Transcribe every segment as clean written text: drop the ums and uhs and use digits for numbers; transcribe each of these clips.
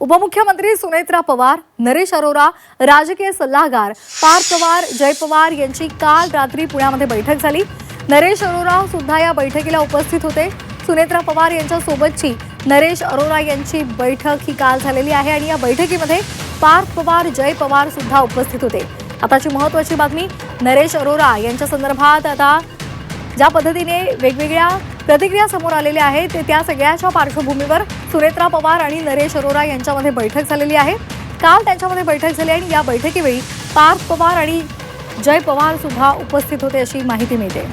उपमुख्यमंत्री सुनेत्रा पवार, नरेश अरोरा, राजकीय सल्लागार पार्थ पवार, जय पवार यांची काल रात्री पुण्यामध्ये बैठक झाली। नरेश अरोरा सुद्धा या बैठकीला उपस्थित होते। सुनेत्रा पवार यांच्या सोबतची नरेश अरोरा यांची बैठक ही काल झालेली आहे आणि या बैठकीमध्ये पार्थ पवार, जय पवार सुद्धा उपस्थित होते। आताची महत्त्वाची बातमी, नरेश अरोरा यांच्या संदर्भात आता ज्या पद्धतीने वेगवेगळ्या प्रतिक्रिया समोर आलेल्या आहेत त्या सगळ्याच्या पार्श्वभूमीवर सुनेत्रा पवार आणि नरेश अरोरा यांच्यामध्ये बैठक झालेली आहे। काल त्यांच्यामध्ये बैठक झाली आणि या बैठकीवेळी पार्थ पवार आणि जय पवार सुद्धा उपस्थित होते अशी माहिती मिळते।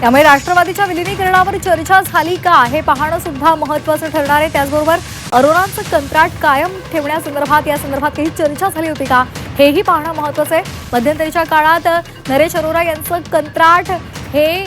त्यामुळे राष्ट्रवादीच्या विलीनीकरणावर चर्चा झाली का हे पाहणं सुद्धा महत्त्वाचं ठरणार आहे। त्याचबरोबर अरोरांचं कंत्राट कायम ठेवण्यासंदर्भात या संदर्भात काही चर्चा झाली होती का हेही पाहणं महत्त्वाचं आहे। मध्यंतरीच्या काळात नरेश अरोरा यांचं कंत्राट हे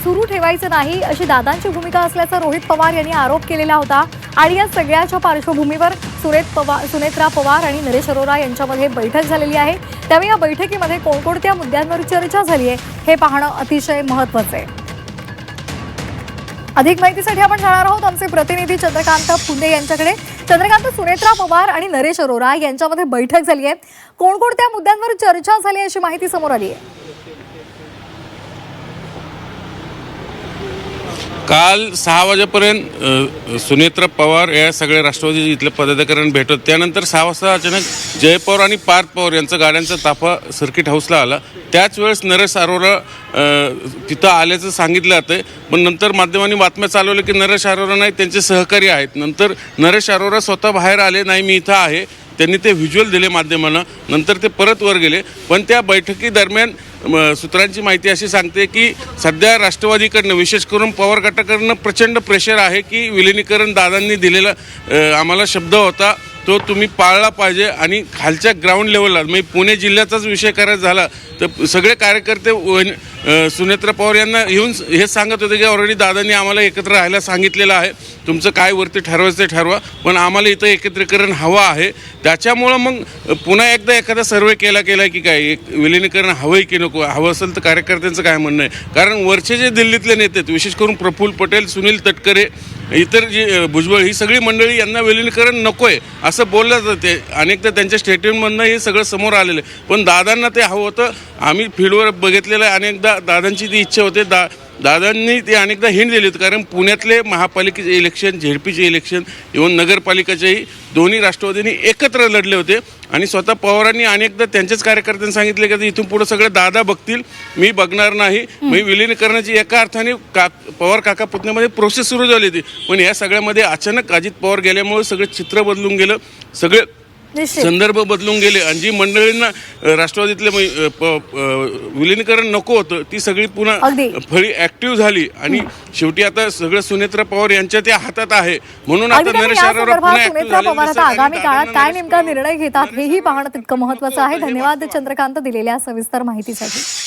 सुरू ठेवायचं नाही अशी दादांची भूमिका असल्याचा रोहित पवार यांनी आरोप केलेला होता आणि या सगळ्याच्या पार्श्वभूमीवर सुनेत्रा पवार आणि नरेश अरोरा यांच्यामध्ये बैठक झालेली आहे। त्यामुळे या बैठकीमध्ये कोणकोणत्या मुद्द्यांवर चर्चा झाली आहे हे पाहणं अतिशय महत्त्वाचं आहे। अधिक माहितीसाठी आपण जाणार आहोत आमचे प्रतिनिधी चंद्रकांत पुंदे यांच्याकडे। चंद्रकांत, सुनेत्रा पवार आणि नरेश अरोरा यांच्यामध्ये बैठक झाली आहे, कोणकोणत्या मुद्द्यांवर चर्चा झाली अशी माहिती समोर आली आहे? काल 6 वाजेपर्यंत सुनेत्रा पवार या सगळ्या राष्ट्रवादी इथले पदाधिकाऱ्यांना भेटत, त्यानंतर 6 वाजता अचानक जय पवार आणि पार्थ पवार यांचा गाड्यांचा ताफा सर्किट हाऊसला आला। त्याच वेळेस नरेश अरोरा तिथं आल्याचं सांगितलं जातं, पण नंतर माध्यमांनी बातम्या चालवल्या की नरेश अरोरा नाही, त्यांचे सहकारी आहेत। नंतर नरेश अरोरा स्वतः बाहेर आले, नाही मी इथं आहे, त्यांनी ते व्हिज्युअल दिले माध्यमांना, नंतर ते परत वर गेले। पण त्या बैठकीदरम्यान सूत्रांची माहिती अशी सांगते की सध्या राष्ट्रवादीकडनं विशेष करून पवार गटाकडनं प्रचंड प्रेशर आहे की विलिनीकरण दादांनी दिलेला आम्हाला शब्द होता तो तुम्ही पाळला पाहिजे आणि खालच्या ग्राउंड लेवलला म्हणजे पुणे जिल्ह्याचाच विषय करायचा झाला तर सगळे कार्यकर्ते सुनेत्रा पवार यांना येऊन हे सांगत होते की ऑलरेडी दादांनी आम्हाला एकत्र राहायला सांगितलेलं आहे, तुमचं काय वरती ठरवायचं ते ठरवा, पण आम्हाला इथं एकत्रीकरण हवं आहे। त्याच्यामुळं मग पुन्हा एकदा एखादा सर्वे केला की काय एक विलिनीकरण हवंय की नको, हवं असेल तर कार्यकर्त्यांचं काय म्हणणं आहे। कारण वरचे जे दिल्लीतले नेते आहेत विशेष करून प्रफुल्ल पटेल, सुनील तटकरे, इतर जी भुजबळ ही सगळी मंडळी यांना विलिनीकरण नको आहे असं बोललं जाते। अनेकदा त्यांच्या स्टेटमेंटमधनं हे सगळं समोर आलेलं आहे, पण दादांना ते हवं होतं। आम्ही फील्डवर बघितलेलं आहे, अनेकदा दादांची ती इच्छा होते, दादांनी ते अनेकदा हिंट दिली होती। कारण पुण्यातले महापालिकेचे इलेक्शन, झेडपीचे इलेक्शन, इव्हन नगरपालिकेचेही दोन्ही राष्ट्रवादींनी एकत्र लढले होते आणि स्वतः पवारांनी अनेकदा त्यांच्याच कार्यकर्त्यांनी सांगितले की इथून पुढे सगळं दादा बघतील, मी बघणार नाही। मी विलिनीकरणाची एका अर्थाने पवार काका पुतण्यामध्ये प्रोसेस सुरू झाली होती, पण या सगळ्यामध्ये अचानक अजित पवार गेल्यामुळे सगळं चित्र बदलून गेलं, सगळे संदर्भ बदलून गेले आणि जी मंडळींना राष्ट्रवादीतले विलिनीकरण नको होतं ती सगळी पुन्हा फळी ऍक्टिव्ह झाली आणि शेवटी आता सगळं सुनेत्रा पवार यांच्या त्या हातात आहे। म्हणून आता नरेश अरोरा सुनेत्रा पवार आता आगामी काळात काय नेमका निर्णय घेतात हेही पाहणं तितकं महत्त्वाचं आहे। धन्यवाद चंद्रकांत दिलेल्या सविस्तर माहितीसाठी।